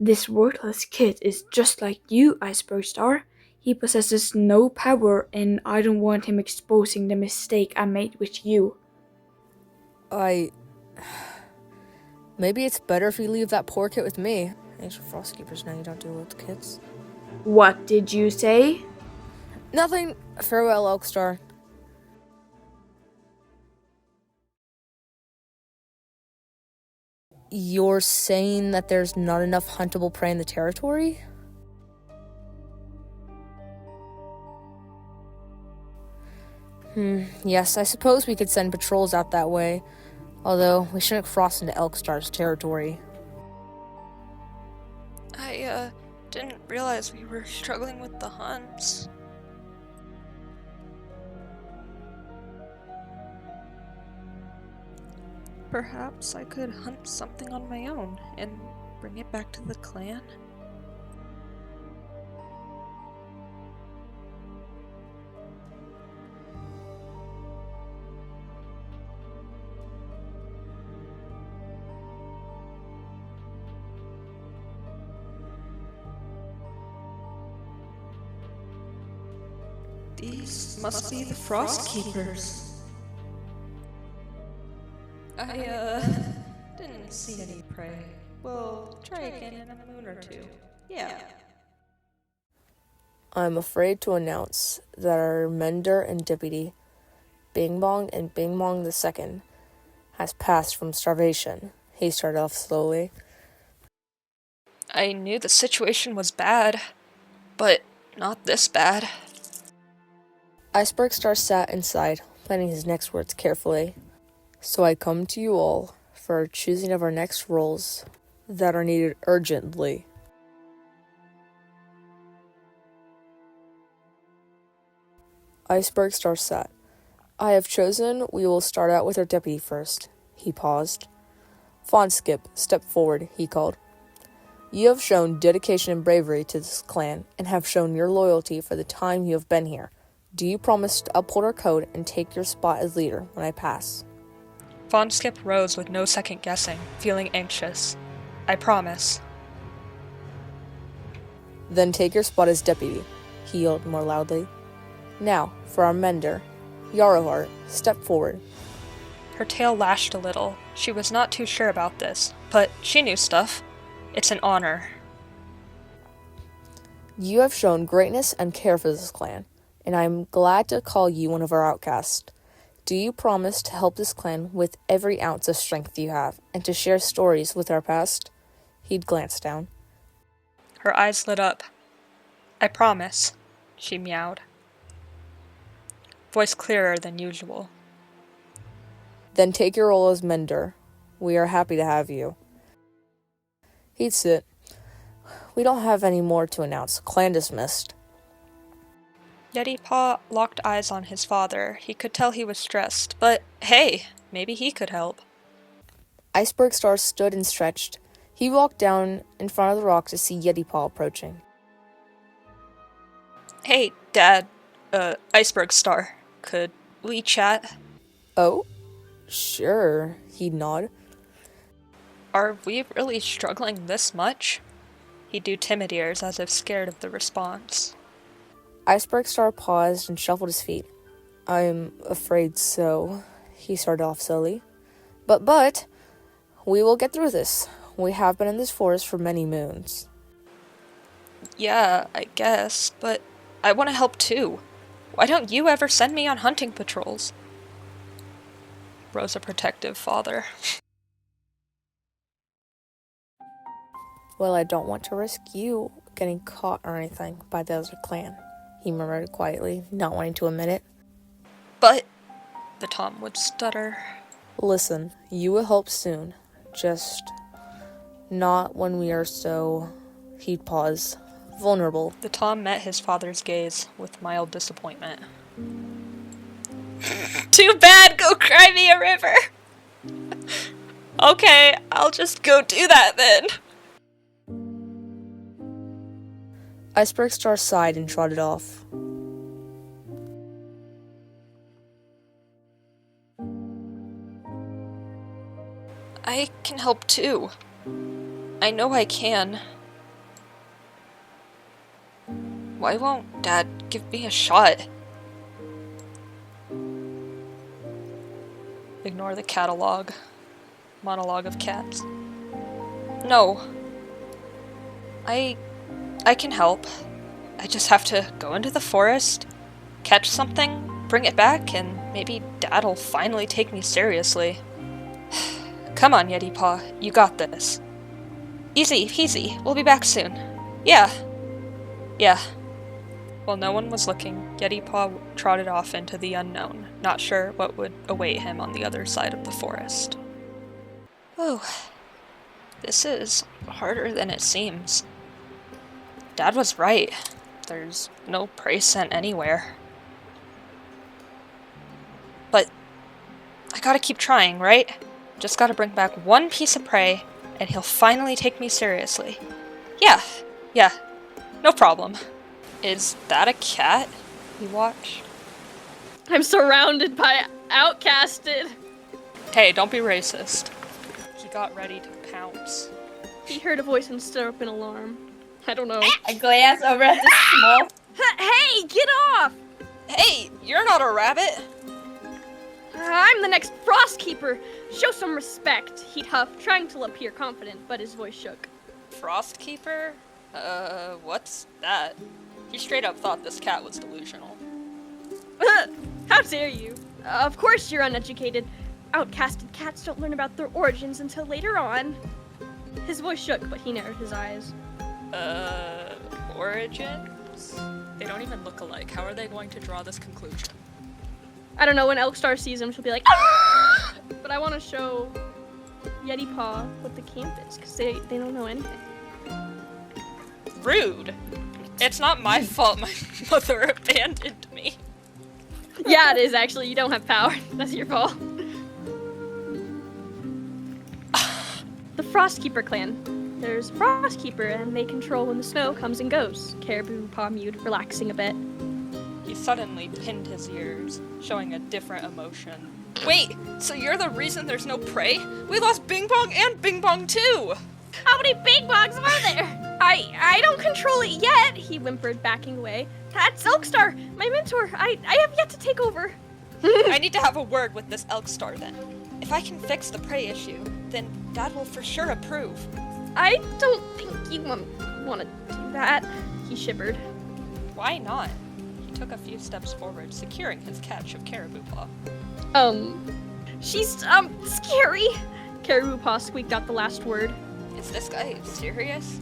This worthless kid is just like you, Icebergstar. He possesses no power, and I don't want him exposing the mistake I made with you. Maybe it's better if you leave that poor kid with me. Thanks for Frostkeepers, now you don't deal with kids. What did you say? Nothing. Farewell, Elkstar. You're saying that there's not enough huntable prey in the territory? Yes, I suppose we could send patrols out that way. Although, we shouldn't cross into Elkstar's territory. I didn't realize we were struggling with the hunts. Perhaps I could hunt something on my own and bring it back to the clan? These must be the Frostkeepers. I didn't see any prey. We'll try again in a moon or two. Yeah. I'm afraid to announce that our mender and deputy, Bing Bong and Bing Bong II, has passed from starvation. He started off slowly. I knew the situation was bad, but not this bad. Icebergstar sat inside, planning his next words carefully. So I come to you all for our choosing of our next roles that are needed urgently. Icebergstar sat. I have chosen we will start out with our deputy first. He paused. Fawnskip, step forward, he called. You have shown dedication and bravery to this clan, and have shown your loyalty for the time you have been here. Do you promise to uphold our code and take your spot as leader when I pass? Fawnskip rose with no second guessing, feeling anxious. I promise. Then take your spot as deputy, he yelled more loudly. Now, for our mender. Yaroheart, step forward. Her tail lashed a little. She was not too sure about this, but she knew stuff. It's an honor. You have shown greatness and care for this clan, and I am glad to call you one of our outcasts. Do you promise to help this clan with every ounce of strength you have, and to share stories with our past? He'd glanced down. Her eyes lit up. I promise, she meowed. Voice clearer than usual. Then take your role as mender. We are happy to have you. He'd sit. We don't have any more to announce. Clan dismissed. Yetipaw locked eyes on his father. He could tell he was stressed, but hey, maybe he could help. Icebergstar stood and stretched. He walked down in front of the rock to see Yetipaw approaching. Hey, Dad. Icebergstar. Could we chat? Oh? Sure, he'd nod. Are we really struggling this much? He'd do timid ears as if scared of the response. Icebergstar paused and shuffled his feet. I'm afraid so, he started off slowly. But, we will get through this. We have been in this forest for many moons. Yeah, I guess, but I want to help too. Why don't you ever send me on hunting patrols? Rose a protective father. Well, I don't want to risk you getting caught or anything by the other clan, he murmured quietly, not wanting to admit it. But, the Tom would stutter. Listen, you will help soon. Just not when we are so, he'd pause, vulnerable. The Tom met his father's gaze with mild disappointment. Too bad, go cry me a river! Okay, I'll just go do that then. Icebergstar sighed and trotted off. I can help too. I know I can. Why won't Dad give me a shot? Ignore the monologue of cats. No. I can help. I just have to go into the forest, catch something, bring it back, and maybe Dad'll finally take me seriously. Come on, Yetipaw, you got this. Easy peasy, we'll be back soon. Yeah. While no one was looking, Yetipaw trotted off into the unknown, not sure what would await him on the other side of the forest. Oh, this is harder than it seems. Dad was right. There's no prey scent anywhere. But I gotta keep trying, right? Just gotta bring back one piece of prey, and he'll finally take me seriously. Yeah, no problem. Is that a cat? You watch. I'm surrounded by Outcasted. Hey, don't be racist. He got ready to pounce. He heard a voice and stirred up in alarm. I don't know. I glance over at the small. Hey, get off! Hey, you're not a rabbit! I'm the next Frost Keeper. Show some respect, he'd huff, trying to appear confident, but his voice shook. Frost Keeper? What's that? He straight up thought this cat was delusional. How dare you? Of course you're uneducated. Outcasted cats don't learn about their origins until later on. His voice shook, but he narrowed his eyes. Origins? They don't even look alike. How are they going to draw this conclusion? I don't know, when Elkstar sees him, she'll be like, ah! But I want to show Yetipaw what the camp is, because they don't know anything. Rude! It's not my fault my mother abandoned me. Yeah, it is actually. You don't have power. That's your fault. The Frostkeeper clan. There's a Frostkeeper, and they control when the snow comes and goes. Cariboupaw mewed, relaxing a bit. He suddenly pinned his ears, showing a different emotion. Wait, so you're the reason there's no prey? We lost Bing Bong and Bing Bong too! How many Bing Bongs are there? I don't control it yet, he whimpered, backing away. That's Elkstar, my mentor. I have yet to take over. I need to have a word with this Elkstar then. If I can fix the prey issue, then Dad will for sure approve. I don't think you want to do that, he shivered. Why not? He took a few steps forward, securing his catch of Cariboupaw. She's, scary. Cariboupaw squeaked out the last word. Is this guy serious?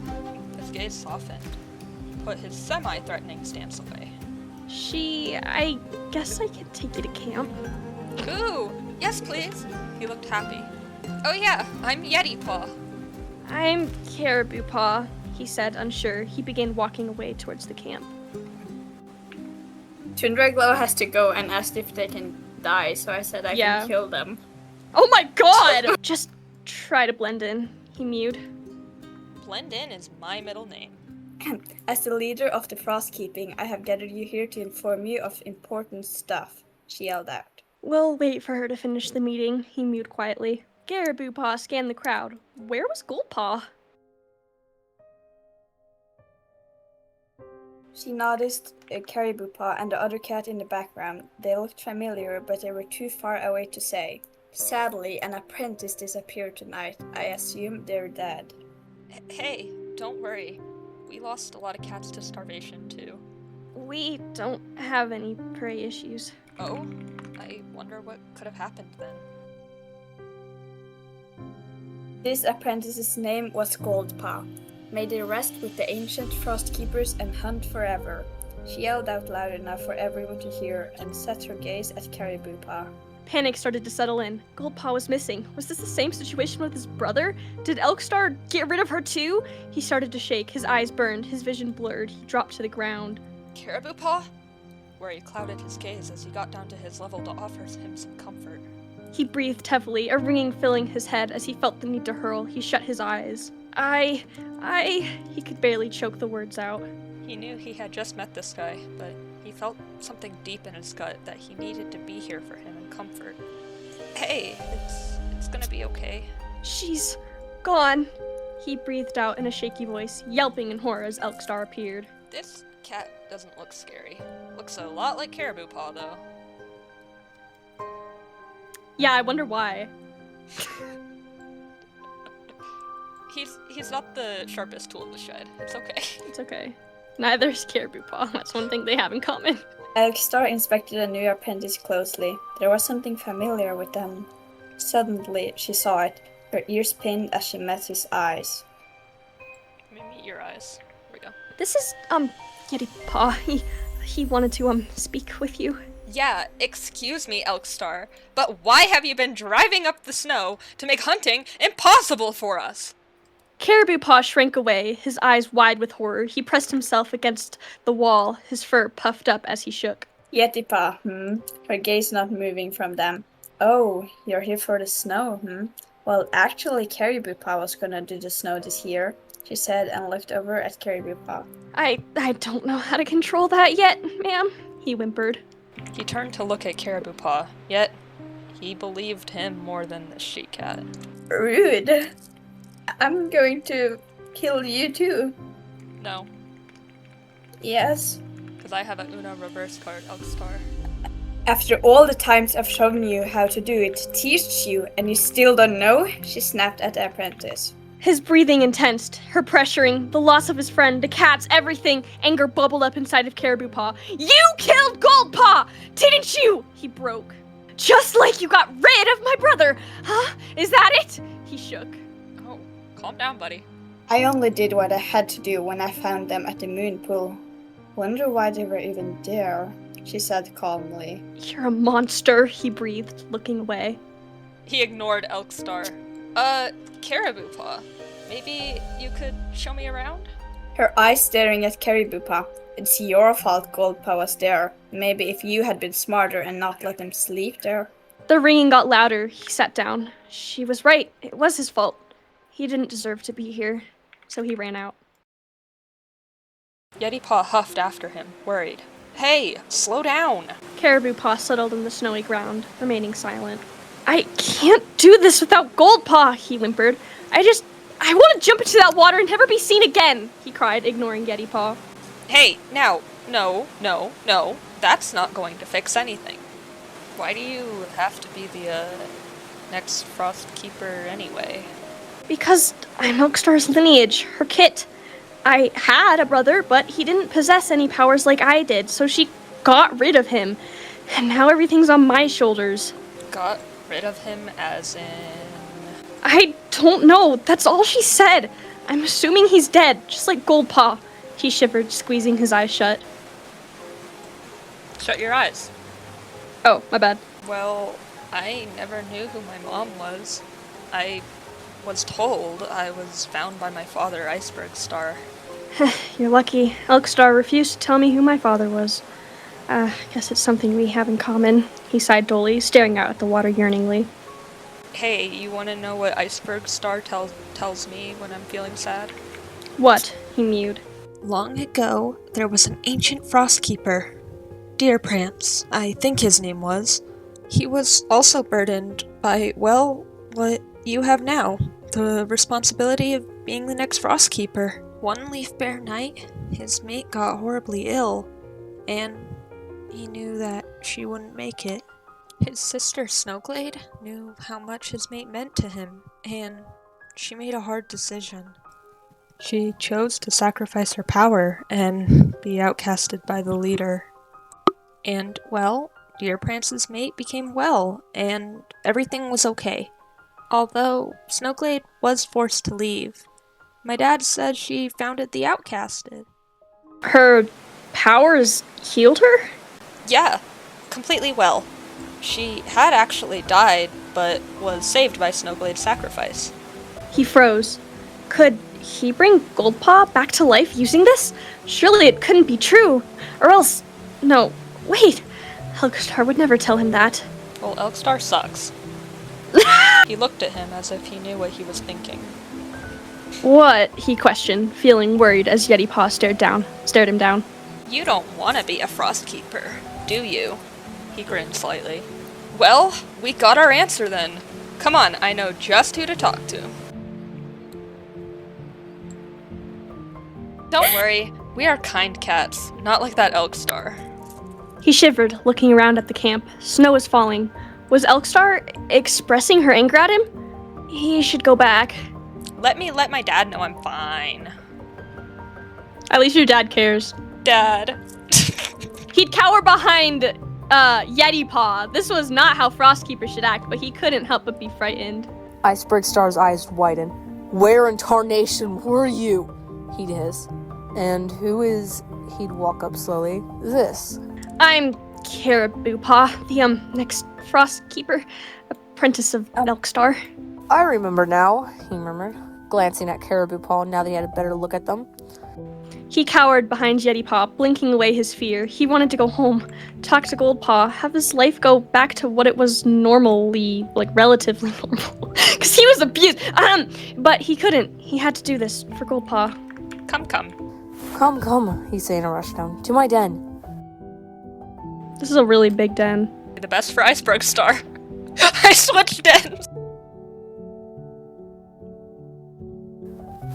His gaze softened. He put his semi-threatening stance away. I guess I could take you to camp. Ooh, yes please. He looked happy. Oh yeah, I'm Yetipaw. I'm Cariboupaw, he said, unsure. He began walking away towards the camp. Tundra has to go and asked if they can die, so I said I can kill them. Oh my god! Just try to blend in, he mewed. Blend in is my middle name. As the leader of the Frostkeeping, I have gathered you here to inform you of important stuff, she yelled out. We'll wait for her to finish the meeting, he mewed quietly. Cariboupaw scanned the crowd. Where was Goldpaw? She noticed Cariboupaw and the other cat in the background. They looked familiar, but they were too far away to say. Sadly, an apprentice disappeared tonight. I assume they're dead. Hey, don't worry. We lost a lot of cats to starvation, too. We don't have any prey issues. Oh? I wonder what could have happened then. This apprentice's name was Goldpaw. May they rest with the ancient frost keepers and hunt forever. She yelled out loud enough for everyone to hear and set her gaze at Cariboupaw. Panic started to settle in. Goldpaw was missing. Was this the same situation with his brother? Did Elkstar get rid of her too? He started to shake. His eyes burned. His vision blurred. He dropped to the ground. Cariboupaw? Worry clouded his gaze as he got down to his level to offer him some comfort. He breathed heavily, a ringing filling his head as he felt the need to hurl. He shut his eyes. He could barely choke the words out. He knew he had just met this guy, but he felt something deep in his gut that he needed to be here for him in comfort. Hey, it's gonna be okay. She's gone. He breathed out in a shaky voice, yelping in horror as Elkstar appeared. This cat doesn't look scary. Looks a lot like Cariboupaw, though. Yeah, I wonder why. He's not the sharpest tool in the shed. It's okay. It's okay. Neither is Cariboupaw. That's one thing they have in common. Elkstar inspected the new apprentice closely. There was something familiar with them. Suddenly, she saw it, her ears pinned as she met his eyes. Let me meet your eyes. Here we go. This is, Yetipaw. He wanted to, speak with you. Yeah, excuse me, Elkstar, but why have you been driving up the snow to make hunting impossible for us? Cariboupaw shrank away, his eyes wide with horror. He pressed himself against the wall, his fur puffed up as he shook. Yetipaw, Her gaze not moving from them. Oh, you're here for the snow, Well, actually, Cariboupaw was gonna do the snow this year, she said and looked over at Cariboupaw. I don't know how to control that yet, ma'am, he whimpered. He turned to look at Cariboupaw, yet he believed him more than the she-cat. Rude. I'm going to kill you too. No, Yes. because I have a Uno reverse card, Elkstar. After all the times I've shown you how to do it, teach you, and you still don't know? She snapped at the apprentice. His breathing intensed, her pressuring, the loss of his friend, the cats, everything. Anger bubbled up inside of Cariboupaw. You killed Goldpaw! Didn't you? He broke. Just like you got rid of my brother! Huh? Is that it? He shook. Oh, calm down, buddy. I only did what I had to do when I found them at the moon pool. Wonder why they were even there, she said calmly. You're a monster, he breathed, looking away. He ignored Elkstar. Cariboupaw, maybe you could show me around? Her eyes staring at Cariboupaw. It's your fault Goldpaw was there. Maybe if you had been smarter and not let him sleep there. The ringing got louder. He sat down. She was right. It was his fault. He didn't deserve to be here, so he ran out. Yetipaw huffed after him, worried. Hey, slow down! Cariboupaw settled in the snowy ground, remaining silent. I can't do this without Goldpaw, he whimpered. I want to jump into that water and never be seen again, he cried, ignoring Yetipaw. Hey, now, no, that's not going to fix anything. Why do you have to be the, next Frost Keeper anyway? Because I'm Elkstar's lineage, her kit. I had a brother, but he didn't possess any powers like I did, so she got rid of him. And now everything's on my shoulders. Got rid of him as in... I don't know. That's all she said. I'm assuming he's dead, just like Goldpaw. He shivered, squeezing his eyes shut. Shut your eyes. Oh, my bad. Well, I never knew who my mom was. I was told I was found by my father, Icebergstar. You're lucky. Elkstar refused to tell me who my father was. Guess it's something we have in common. He sighed dully, staring out at the water yearningly. Hey, you want to know what Icebergstar tells me when I'm feeling sad? What? He mewed. Long ago, there was an ancient frost keeper. Deer Prance, I think his name was. He was also burdened by, well, what you have now. The responsibility of being the next frost keeper. One leaf bare night, his mate got horribly ill, and he knew that she wouldn't make it. His sister Snowglade knew how much his mate meant to him, and she made a hard decision. She chose to sacrifice her power and be outcasted by the leader. And, well, Deer Prance's mate became well, and everything was okay. Although Snowglade was forced to leave. My dad said she founded the Outcasted. Her powers healed her? Yeah, completely well. She had actually died, but was saved by Snowglade's sacrifice. He froze. Could he bring Goldpaw back to life using this? Surely it couldn't be true. Or else... No, wait. Elkstar would never tell him that. Well, Elkstar sucks. He looked at him as if he knew what he was thinking. What? He questioned, feeling worried as Yetipaw stared him down. You don't want to be a Frostkeeper, do you? He grinned slightly. Well, we got our answer then. Come on, I know just who to talk to. Don't worry, we are kind cats, not like that Elkstar. He shivered, looking around at the camp. Snow was falling. Was Elkstar expressing her anger at him? He should go back. Let me let my dad know I'm fine. At least your dad cares. Dad. He'd cower behind Yetipaw. This was not how Frostkeeper should act, but he couldn't help but be frightened. Icebergstar's eyes widened. Where in tarnation were you? He'd hiss. And who is... He'd walk up slowly. This. I'm Cariboupaw, the next Frostkeeper, apprentice of Elkstar. I remember now, he murmured, glancing at Cariboupaw now that he had a better look at them. He cowered behind Yetipaw, blinking away his fear. He wanted to go home, talk to Goldpaw, have his life go back to what it was normally, relatively normal. Because he was abused. But he couldn't. He had to do this for Goldpaw. Come. Come, he said in a rush tone. To my den. This is a really big den. The best for Icebergstar. I switched dens.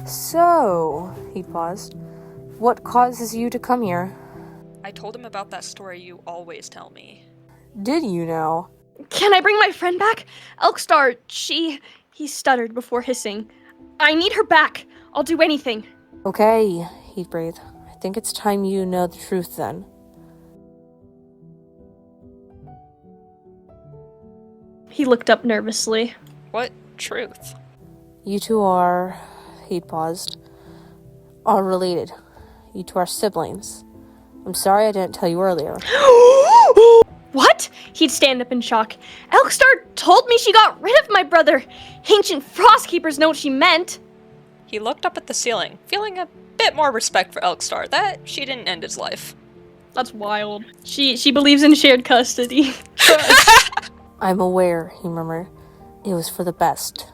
So, he paused. What causes you to come here? I told him about that story you always tell me. Did you know? Can I bring my friend back? Elkstar, He stuttered before hissing. I need her back. I'll do anything. Okay, he breathed. I think it's time you know the truth then. He looked up nervously. What truth? You two are... He paused. Are related. You two are siblings. I'm sorry I didn't tell you earlier. What? He'd stand up in shock. Elkstar told me she got rid of my brother. Ancient Frostkeepers know what she meant. He looked up at the ceiling, feeling a bit more respect for Elkstar, that she didn't end his life. That's wild. She believes in shared custody. I'm aware, he murmured. It was for the best.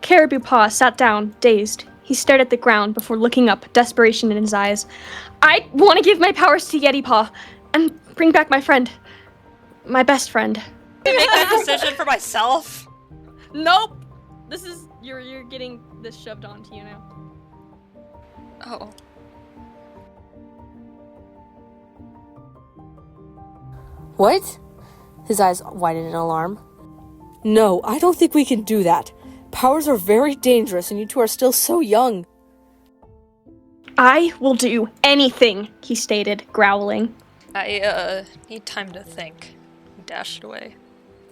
Cariboupaw sat down, dazed. He stared at the ground before looking up, desperation in his eyes. I want to give my powers to Yetipaw and bring back my friend. My best friend. I make that decision for myself. Nope. This is you're getting this shoved onto you now. Oh. What? His eyes widened in alarm. No, I don't think we can do that. Powers are very dangerous and you two are still so young. I will do anything, he stated, growling. I need time to think. He dashed away.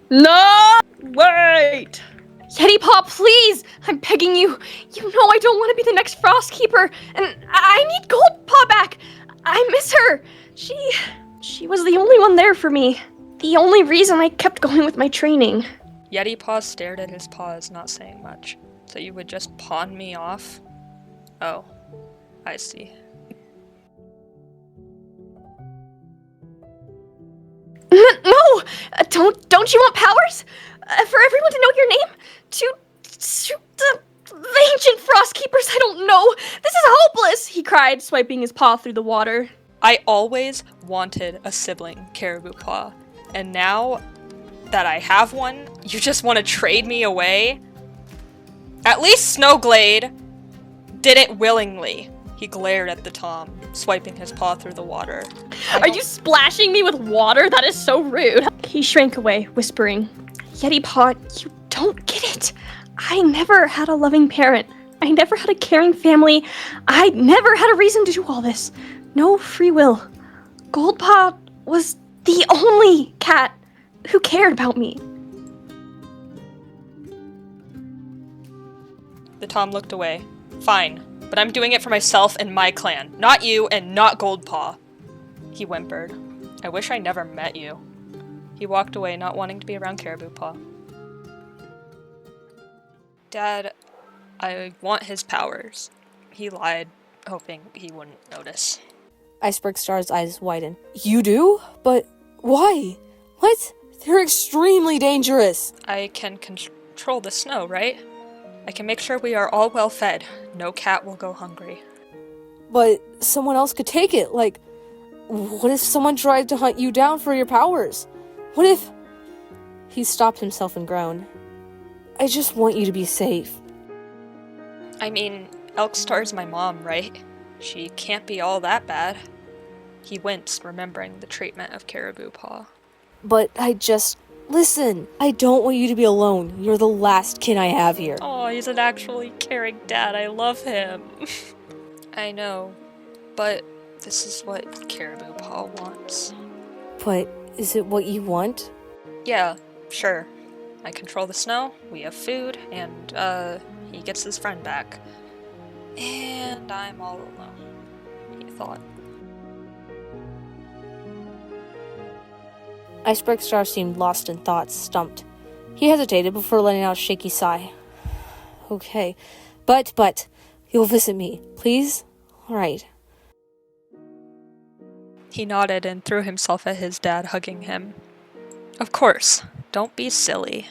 No! Wait! Yetipaw, please! I'm begging you. You know I don't want to be the next Frostkeeper, and I need Goldpaw back. I miss her. She was the only one there for me. The only reason I kept going with my training. Yetipaw stared at his paws, not saying much. So you would just pawn me off? Oh, I see. No! Don't you want powers? For everyone to know your name? To shoot the ancient Frostkeepers I don't know! This is hopeless! He cried, swiping his paw through the water. I always wanted a sibling, Cariboupaw. And now that I have one, you just want to trade me away? At least Snowglade did it willingly. He glared at the Tom, swiping his paw through the water. Are you splashing me with water? That is so rude. He shrank away, whispering, Yetipaw, you don't get it. I never had a loving parent. I never had a caring family. I never had a reason to do all this. No free will. Goldpaw was the only cat who cared about me. The Tom looked away. Fine, but I'm doing it for myself and my clan, not you and not Goldpaw. He whimpered. I wish I never met you. He walked away, not wanting to be around Cariboupaw. Dad, I want his powers. He lied, hoping he wouldn't notice. Icebergstar's eyes widen. You do? But why? What? They're extremely dangerous. I can control the snow, right? I can make sure we are all well fed. No cat will go hungry. But someone else could take it. Like, what if someone tried to hunt you down for your powers? What if... He stopped himself and groaned. I just want you to be safe. I mean, Elkstar's my mom, right? She can't be all that bad. He winced, remembering the treatment of Cariboupaw. But listen, I don't want you to be alone. You're the last kin I have here. Oh, he's an actually caring dad. I love him. I know, but this is what Cariboupaw wants. But is it what you want? Yeah, sure. I control the snow, we have food, and, he gets his friend back. And I'm all alone, he thought. Icebergstar seemed lost in thoughts, stumped. He hesitated before letting out a shaky sigh. Okay, but, you'll visit me, please? All right. He nodded and threw himself at his dad, hugging him. Of course, don't be silly.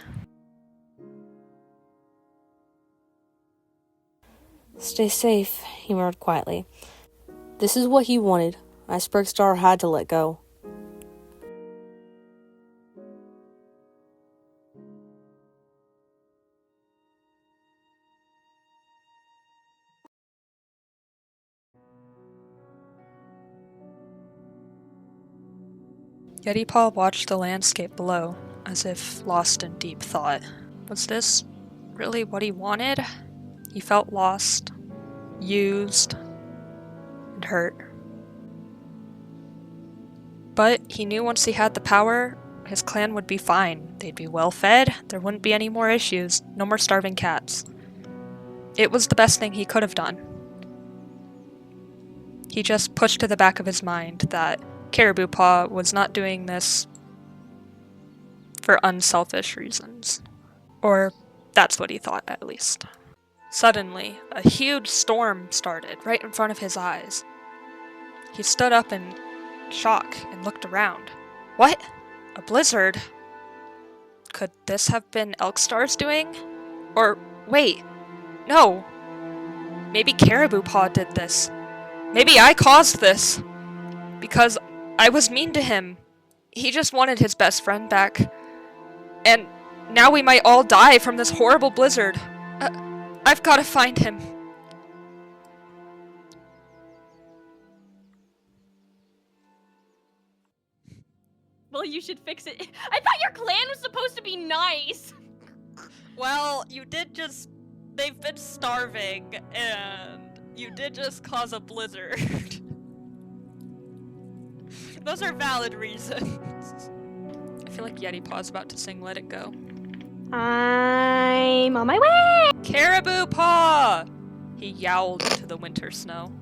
Stay safe, he murmured quietly. This is what he wanted. Icebergstar had to let go. Yetipaw watched the landscape below, as if lost in deep thought. Was this really what he wanted? He felt lost, used, and hurt. But he knew once he had the power, his clan would be fine. They'd be well fed, there wouldn't be any more issues, no more starving cats. It was the best thing he could have done. He just pushed to the back of his mind that Cariboupaw was not doing this for unselfish reasons. Or that's what he thought, at least. Suddenly, a huge storm started right in front of his eyes. He stood up in shock and looked around. What? A blizzard? Could this have been Elkstar's doing? Or, wait, no. Maybe Cariboupaw did this. Maybe I caused this. Because I was mean to him. He just wanted his best friend back. And now we might all die from this horrible blizzard. I've got to find him. Well, you should fix it. I thought your clan was supposed to be nice. Well, they've been starving, and you did just cause a blizzard. Those are valid reasons. I feel like Yetipaw's about to sing Let It Go. I'm on my way! Cariboupaw! He yowled into the winter snow.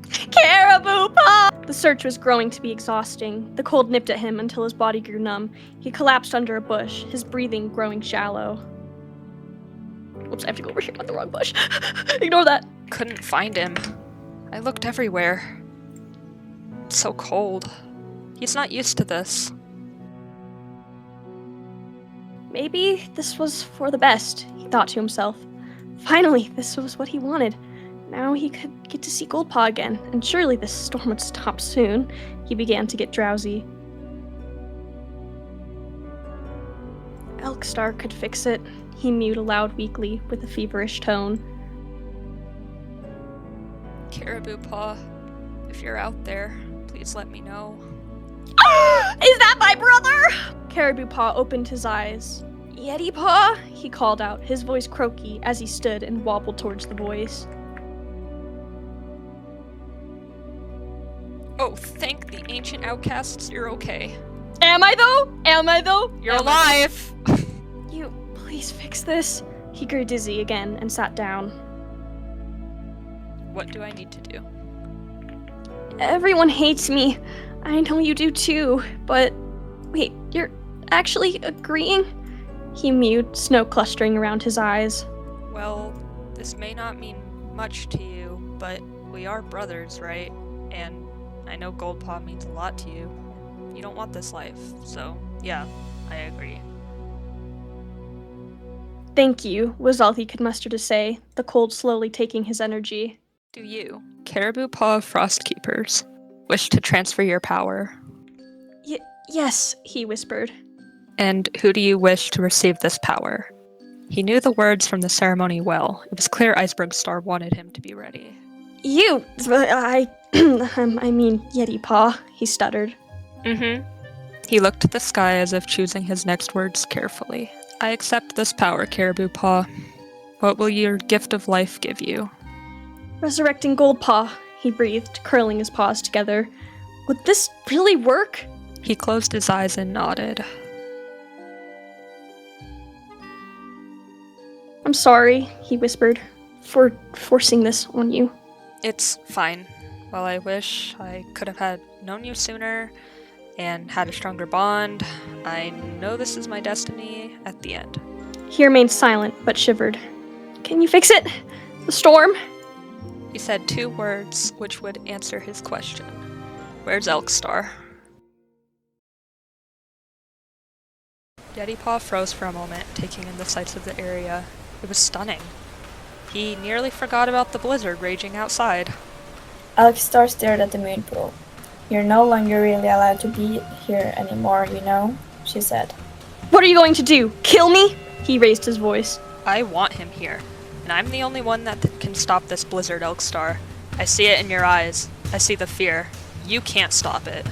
Cariboupaw! The search was growing to be exhausting. The cold nipped at him until his body grew numb. He collapsed under a bush, his breathing growing shallow. Oops, I have to go over here, not the wrong bush. Ignore that. Couldn't find him. I looked everywhere. It's so cold. He's not used to this. Maybe this was for the best, he thought to himself. Finally, this was what he wanted. Now he could get to see Goldpaw again, and surely this storm would stop soon. He began to get drowsy. Elkstar could fix it, he mewed aloud weakly with a feverish tone. Cariboupaw, if you're out there, please let me know. Is that my brother? Cariboupaw opened his eyes. Yetipaw? He called out, his voice croaky as he stood and wobbled towards the voice. Oh, thank the ancient outcasts you're okay. Am I though? You're alive! You please fix this? He grew dizzy again and sat down. What do I need to do? Everyone hates me. I know you do too, but wait, you're actually agreeing? He mewed, snow clustering around his eyes. Well, this may not mean much to you, but we are brothers, right? And I know Goldpaw means a lot to you. You don't want this life, so yeah, I agree. Thank you, was all he could muster to say, the cold slowly taking his energy. Do you, Cariboupaw Frostkeepers, wish to transfer your power? Yes, he whispered. And who do you wish to receive this power? He knew the words from the ceremony well. It was clear Icebergstar wanted him to be ready. You! I mean, Yetipaw, he stuttered. He looked at the sky as if choosing his next words carefully. I accept this power, Cariboupaw. What will your gift of life give you? Resurrecting Goldpaw, he breathed, curling his paws together. Would this really work? He closed his eyes and nodded. I'm sorry, he whispered, for forcing this on you. It's fine. While I wish I could have known you sooner and had a stronger bond, I know this is my destiny at the end. He remained silent, but shivered. Can you fix it? The storm? He said 2 words which would answer his question. Where's Elkstar? Yetipaw froze for a moment, taking in the sights of the area. It was stunning. He nearly forgot about the blizzard raging outside. Elkstar stared at the moon pool. You're no longer really allowed to be here anymore, you know, she said. What are you going to do? Kill me? He raised his voice. I want him here, and I'm the only one that can stop this blizzard, Elkstar. I see it in your eyes. I see the fear. You can't stop it.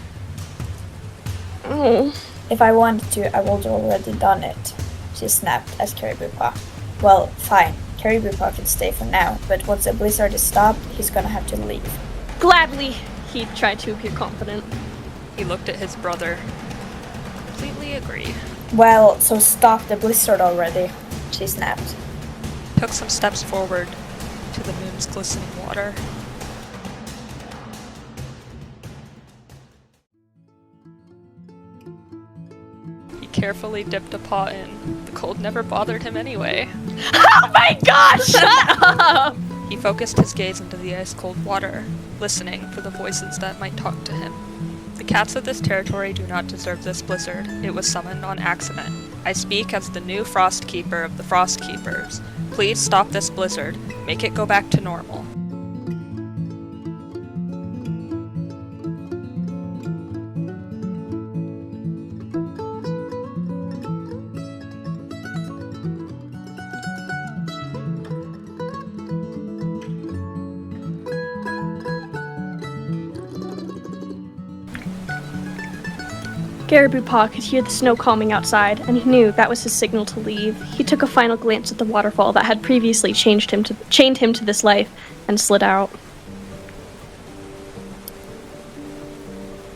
Oh. If I wanted to, I would have already done it, she snapped at Cariboupaw. Well, fine, Cariboupaw can stay for now, but once the blizzard is stopped, he's gonna have to leave. Gladly, he tried to appear confident. He looked at his brother. Completely agree. Well, so stop the blizzard already, she snapped. Took some steps forward to the moon's glistening water. He carefully dipped a paw in. The cold never bothered him anyway. Oh my god, shut up! He focused his gaze into the ice-cold water, listening for the voices that might talk to him. The cats of this territory do not deserve this blizzard. It was summoned on accident. I speak as the new Frostkeeper of the Frostkeepers. Please stop this blizzard. Make it go back to normal. Cariboupaw could hear the snow calming outside, and he knew that was his signal to leave. He took a final glance at the waterfall that had previously chained him to this life, and slid out.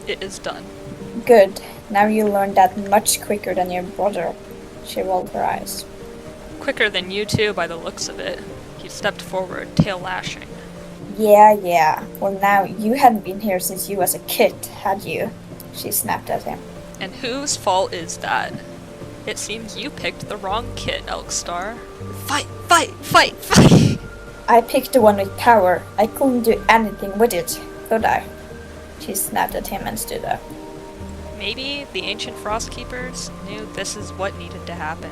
It is done. Good. Now you learned that much quicker than your brother. She rolled her eyes. Quicker than you two by the looks of it. He stepped forward, tail lashing. Yeah. Well, now, you hadn't been here since you was a kid, had you? She snapped at him. And whose fault is that? It seems you picked the wrong kid, Elkstar. Fight! I picked the one with power. I couldn't do anything with it, could I? She snapped at him and stood up. Maybe the ancient Frostkeepers knew this is what needed to happen.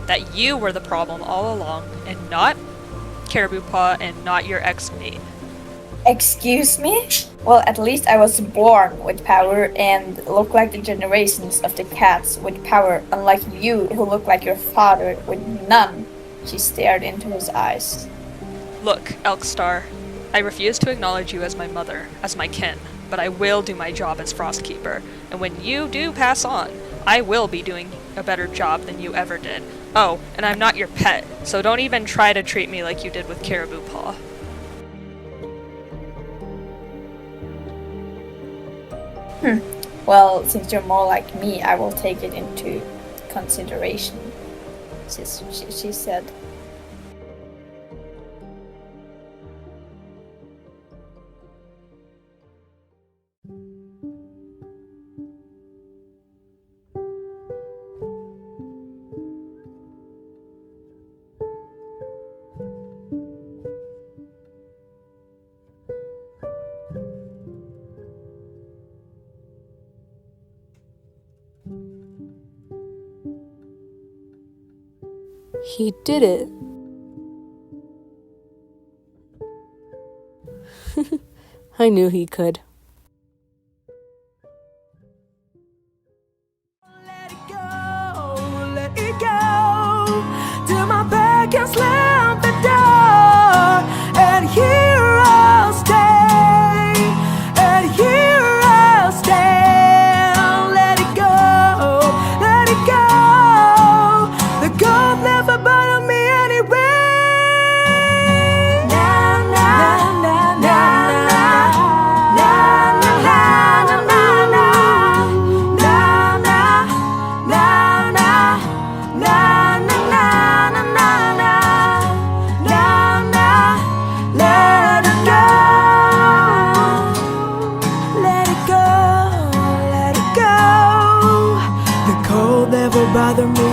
That you were the problem all along, and not Cariboupaw and not your ex-mate. Excuse me? Well, at least I was born with power and look like the generations of the cats with power, unlike you who look like your father with none. She stared into his eyes. Look, Elkstar, I refuse to acknowledge you as my mother, as my kin, but I will do my job as Frostkeeper, and when you do pass on, I will be doing a better job than you ever did. Oh, and I'm not your pet, so don't even try to treat me like you did with Cariboupaw. Well, since you're more like me, I will take it into consideration, she said. He did it. I knew he could. Let it go. Till my back and slam the door. And here I'll stay. And here I'll stand. Let it go. Let it go. The gold never bothered me anyway. Na na na na na na na na na na na na na na na let it go. Let it go, let it go. The cold never bothered me